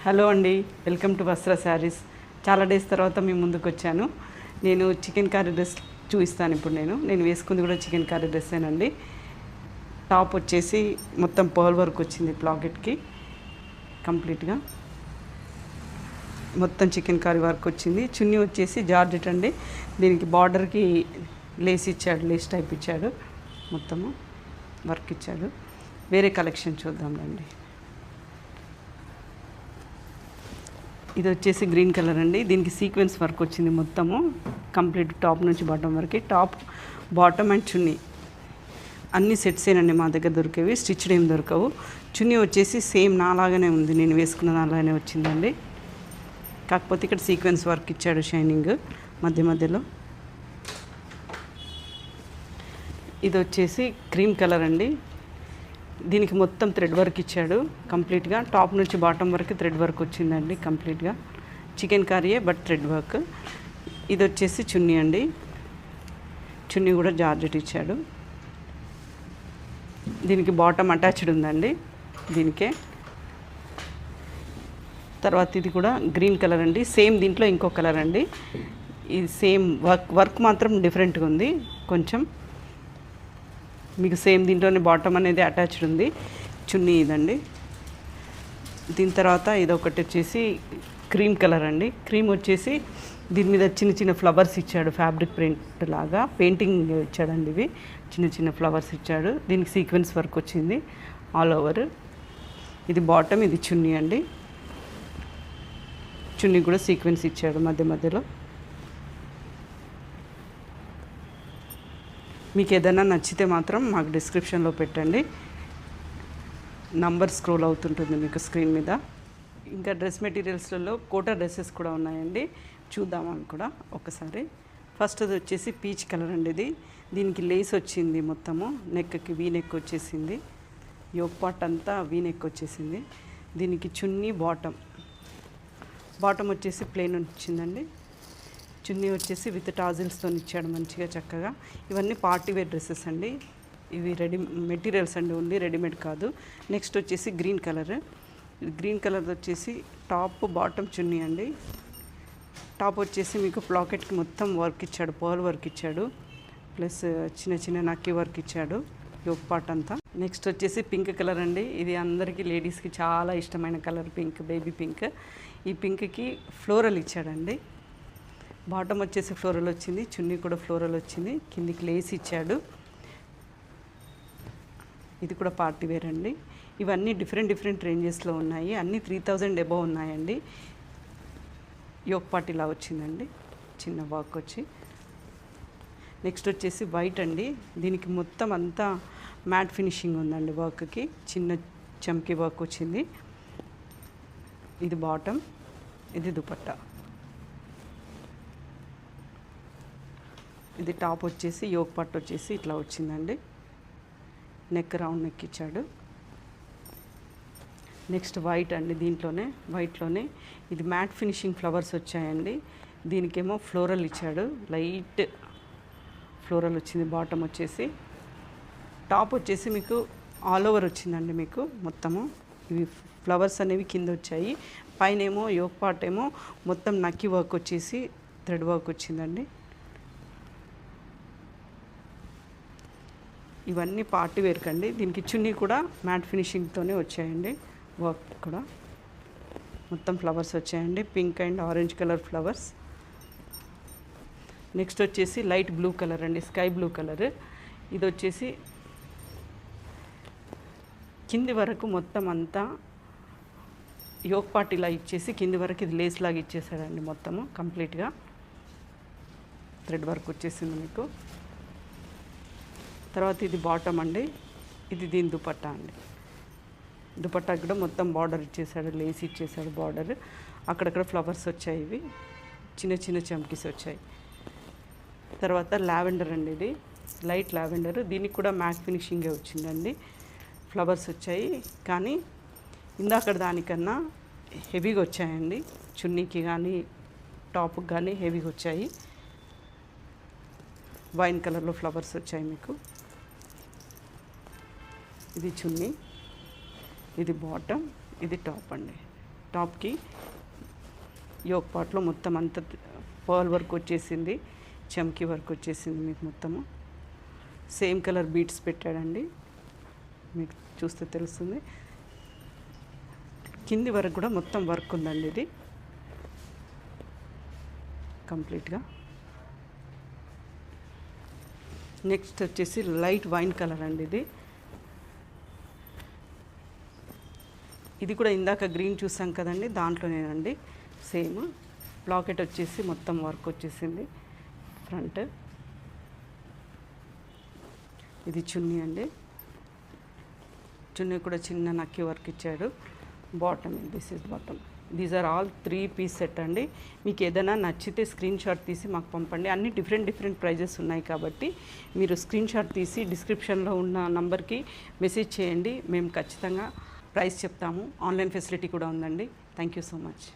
Hello అండి, welcome to వస్త్ర శారీస్. చాలా డేస్ తర్వాత మీ ముందుకు వచ్చాను. నేను చికెన్ కర్రీ డ్రెస్ చూపిస్తాను. ఇప్పుడు నేను వేసుకుంది కూడా చికెన్ కర్రీ డ్రెస్సేనండి. టాప్ వచ్చేసి మొత్తం పర్ల్ వర్క్ వచ్చింది ప్లాకెట్కి కంప్లీట్గా. మొత్తం చికెన్ కర్రీ వర్క్ వచ్చింది. చున్నీ వచ్చేసి జార్జెట్ అండి. దీనికి బార్డర్కి లేస్ ఇచ్చాడు, లేస్ టైప్ ఇచ్చాడు, మొత్తము వర్క్ ఇచ్చాడు. వేరే కలెక్షన్ చూద్దాం రండి. ఇది వచ్చేసి గ్రీన్ కలర్ అండి. దీనికి సీక్వెన్స్ వర్క్ వచ్చింది మొత్తము కంప్లీట్ టాప్ నుంచి బాటమ్ వరకు. టాప్, బాటమ్ అండ్ చున్నీ అన్ని సెట్సేనండి మా దగ్గర దొరికేవి, స్టిచ్డ్ ఏం దొరకవు. చున్నీ వచ్చేసి సేమ్ నాలాగానే ఉంది, నేను వేసుకున్న నాలాగానే వచ్చిందండి. కాకపోతే ఇక్కడ సీక్వెన్స్ వర్క్ ఇచ్చాడు, షైనింగ్ మధ్య మధ్యలో. ఇది వచ్చేసి క్రీమ్ కలర్ అండి. దీనికి మొత్తం థ్రెడ్ వర్క్ ఇచ్చాడు కంప్లీట్గా. టాప్ నుంచి బాటమ్ వరకు థ్రెడ్ వర్క్ వచ్చిందండి కంప్లీట్గా. చికెన్ కర్రీయే బట్ థ్రెడ్ వర్క్. ఇది వచ్చేసి చున్నీ అండి. చున్నీ కూడా జార్జెట్ ఇచ్చాడు. దీనికి బాటమ్ అటాచ్డ్ ఉందండి దీనికే. తర్వాత ఇది కూడా గ్రీన్ కలర్ అండి. సేమ్ దీంట్లో ఇంకో కలర్ అండి. ఇది సేమ్ వర్క్ మాత్రం డిఫరెంట్గా ఉంది కొంచెం. మీకు సేమ్ దీంట్లోనే బాటమ్ అనేది అటాచ్డ్ ఉంది. చున్నీ ఇదండి. దీని తర్వాత ఇదొకటి వచ్చేసి క్రీమ్ కలర్ అండి. క్రీమ్ వచ్చేసి దీని మీద చిన్న చిన్న ఫ్లవర్స్ ఇచ్చాడు, ఫ్యాబ్రిక్ ప్రింట్ లాగా పెయింటింగ్ ఇచ్చాడండి. ఇవి చిన్న చిన్న ఫ్లవర్స్ ఇచ్చాడు. దీనికి సీక్వెన్స్ వర్క్ వచ్చింది ఆల్ ఓవర్. ఇది బాటమ్, ఇది చున్నీ అండి. చున్నీ కూడా సీక్వెన్స్ ఇచ్చాడు మధ్య మధ్యలో. మీకు ఏదైనా నచ్చితే మాత్రం మాకు డిస్క్రిప్షన్లో పెట్టండి, నంబర్ స్క్రోల్ అవుతుంటుంది మీకు స్క్రీన్ మీద. ఇంకా డ్రెస్ మెటీరియల్స్లలో కోటా డ్రెస్సెస్ కూడా ఉన్నాయండి, చూద్దామని కూడా ఒకసారి. ఫస్ట్ అది వచ్చేసి పీచ్ కలర్ అండి. దీనికి లేస్ వచ్చింది మొత్తము, నెక్కి వీ నెక్ వచ్చేసింది, యోక్ పార్ట్ అంతా వీ నెక్ వచ్చేసింది. దీనికి చున్నీ, బాటమ్ వచ్చేసి ప్లెయిన్ వచ్చిందండి. చున్నీ వచ్చేసి విత్ టాజిల్స్తో ఇచ్చాడు మంచిగా చక్కగా. ఇవన్నీ పార్టీ వేర్ డ్రెస్సెస్ అండి. ఇవి రెడీ మెటీరియల్స్ అండి, ఓన్లీ రెడీమేడ్ కాదు. నెక్స్ట్ వచ్చేసి గ్రీన్ కలర్. గ్రీన్ కలర్ వచ్చేసి టాప్, బాటమ్, చున్నీ అండి. టాప్ వచ్చేసి మీకు ప్లాకెట్కి మొత్తం వర్క్ ఇచ్చాడు, పర్ల్ వర్క్ ఇచ్చాడు, ప్లస్ చిన్న చిన్న నక్కీ వర్క్ ఇచ్చాడు యోక్ పార్ట్ అంతా. నెక్స్ట్ వచ్చేసి పింక్ కలర్ అండి. ఇది అందరికీ లేడీస్కి చాలా ఇష్టమైన కలర్, పింక్, బేబీ పింక్. ఈ పింక్కి ఫ్లోరల్ ఇచ్చాడండి. బాటమ్ వచ్చేసి ఫ్లోరల్ వచ్చింది, చున్నీ కూడా ఫ్లోరల్ వచ్చింది, కిందికి లేస్ ఇచ్చాడు. ఇది కూడా పార్టీ వేర్ అండి. ఇవన్నీ డిఫరెంట్ రేంజెస్లో ఉన్నాయి, అన్నీ 3000 అబోవ్ ఉన్నాయండి. యోక్ పార్ట్ ఇలా వచ్చిందండి, చిన్న వర్క్ వచ్చి. నెక్స్ట్ వచ్చేసి వైట్ అండి. దీనికి మొత్తం అంతా మ్యాట్ ఫినిషింగ్ ఉందండి వర్క్కి, చిన్న చమ్కీ వర్క్ వచ్చింది. ఇది బాటమ్, ఇది దుపట్టా. ఇది టాప్ వచ్చేసి యోక్ పార్ట్ వచ్చేసి ఇట్లా వచ్చిందండి, నెక్ రౌండ్ నెక్ ఇచ్చాడు. నెక్స్ట్ వైట్ అండి. దీంట్లోనే వైట్లోనే ఇది మ్యాట్ ఫినిషింగ్ ఫ్లవర్స్ వచ్చాయండి. దీనికేమో ఫ్లోరల్ ఇచ్చాడు, లైట్ ఫ్లోరల్ వచ్చింది. బాటమ్ వచ్చేసి, టాప్ వచ్చేసి మీకు ఆల్ ఓవర్ వచ్చిందండి. మీకు మొత్తము ఇవి ఫ్లవర్స్ అనేవి కింద వచ్చాయి, పైన ఏమో యోక్ పార్ట్ ఏమో మొత్తం నక్కి వర్క్ వచ్చేసి థ్రెడ్ వర్క్ వచ్చిందండి. ఇవన్నీ పార్టీ వేర్ కండి. దీనికి చున్నీ కూడా మ్యాట్ ఫినిషింగ్తోనే వచ్చాయండి, వర్క్ కూడా మొత్తం ఫ్లవర్స్ వచ్చాయండి, pink and orange colour flowers. Next వచ్చేసి లైట్ బ్లూ కలర్ అండి, స్కై బ్లూ కలర్. ఇది వచ్చేసి కింది వరకు మొత్తం అంతా యోక్ పార్ట్ ఇలా ఇచ్చేసి కింది వరకు ఇది లేస్ లాగా ఇచ్చేసాడండి మొత్తము కంప్లీట్గా. థ్రెడ్ వర్క్ వచ్చేసింది మీకు. తర్వాత ఇది బాటమ్ అండి. ఇది దీని దుపట్టా అండి. దుపట్టాకి కూడా మొత్తం బార్డర్ ఇచ్చేసాడు, లేస్ ఇచ్చేసాడు బార్డర్. అక్కడక్కడ ఫ్లవర్స్ వచ్చాయి, ఇవి చిన్న చిన్న చమ్కీస్ వచ్చాయి. తర్వాత లావెండర్ అండి. ఇది లైట్ లావెండర్. దీనికి కూడా మ్యాట్ ఫినిషింగే వచ్చిందండి, ఫ్లవర్స్ వచ్చాయి. కానీ ఇందాక దానికన్నా హెవీగా వచ్చాయండి, చున్నీకి కానీ టాప్కి కానీ హెవీగా వచ్చాయి. వైన్ కలర్లో ఫ్లవర్స్ వచ్చాయి మీకు. ఇది చున్నీ, ఇది బాటమ్, ఇది టాప్ అండి. టాప్కి యోక్ పార్ట్లో మొత్తం అంతా పర్ల్ వర్క్ వచ్చేసింది, చమ్కీ వర్క్ వచ్చేసింది. మీకు మొత్తము సేమ్ కలర్ బీట్స్ పెట్టాడండి, మీకు చూస్తే తెలుస్తుంది. కింది వరకు కూడా మొత్తం వర్క్ ఉందండి ఇది కంప్లీట్గా. నెక్స్ట్ వచ్చేసి లైట్ వైన్ కలర్ అండి ఇది కూడా ఇందాక గ్రీన్ చూసాం కదండి, దాంట్లోనేనండి సేమ్. లాకెట్ వచ్చేసి మొత్తం వర్క్ వచ్చేసింది ఫ్రంట్. ఇది చున్నీ అండి, చున్నీ కూడా చిన్న నక్కి వర్క్ ఇచ్చాడు. Bottom, this is bottom. These are all 3 piece set అండి. మీకు ఏదైనా నచ్చితే స్క్రీన్ షాట్ తీసి మాకు పంపండి. అన్ని డిఫరెంట్ ప్రైజెస్ ఉన్నాయి కాబట్టి మీరు స్క్రీన్ షాట్ తీసి డిస్క్రిప్షన్లో ఉన్న నంబర్కి మెసేజ్ చేయండి. మేము ఖచ్చితంగా ప్రైస్ చెప్తాము. ఆన్లైన్ ఫెసిలిటీ కూడా ఉందండి. Thank you so much.